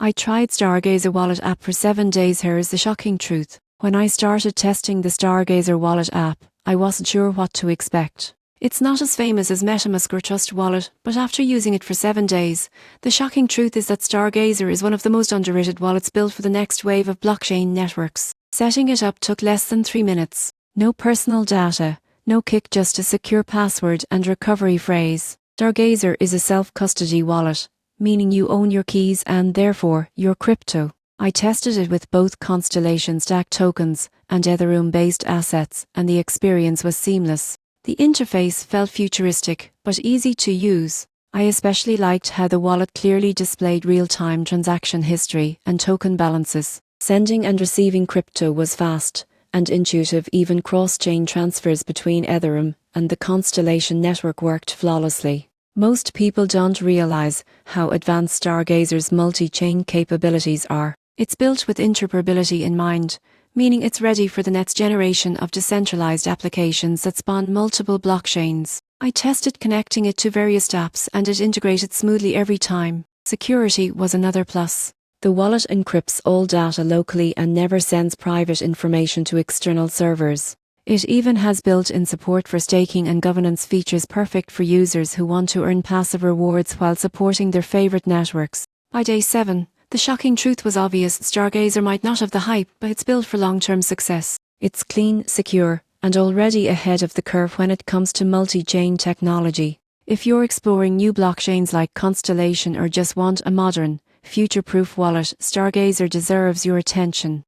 I tried Stargazer wallet app for 7 days. Here is the shocking truth. When I started testing the Stargazer wallet app, I wasn't sure what to expect. It's not as famous as MetaMask or Trust Wallet, but after using it for 7 days, the shocking truth is that Stargazer is one of the most underrated wallets built for the next wave of blockchain networks. Setting it up took less than 3 minutes. No personal data, no kick, just a secure password and recovery phrase. Stargazer is a self-custody wallet, meaning you own your keys and therefore your crypto. I tested it with both Constellation stacked tokens and Ethereum-based assets, and the experience was seamless. The interface felt futuristic, but easy to use. I especially liked how the wallet clearly displayed real-time transaction history and token balances. Sending and receiving crypto was fast and intuitive. Even cross-chain transfers between Ethereum and the Constellation network worked flawlessly. Most people don't realize how advanced Stargazer's multi-chain capabilities are. It's built with interoperability in mind, meaning it's ready for the next generation of decentralized applications that span multiple blockchains. I tested connecting it to various apps and it integrated smoothly every time. Security was another plus. The wallet encrypts all data locally and never sends private information to external servers. It even has built-in support for staking and governance features, perfect for users who want to earn passive rewards while supporting their favorite networks. By day 7, the shocking truth was obvious. Stargazer might not have the hype, but it's built for long-term success. It's clean, secure, and already ahead of the curve when it comes to multi-chain technology. If you're exploring new blockchains like Constellation or just want a modern, future-proof wallet, Stargazer deserves your attention.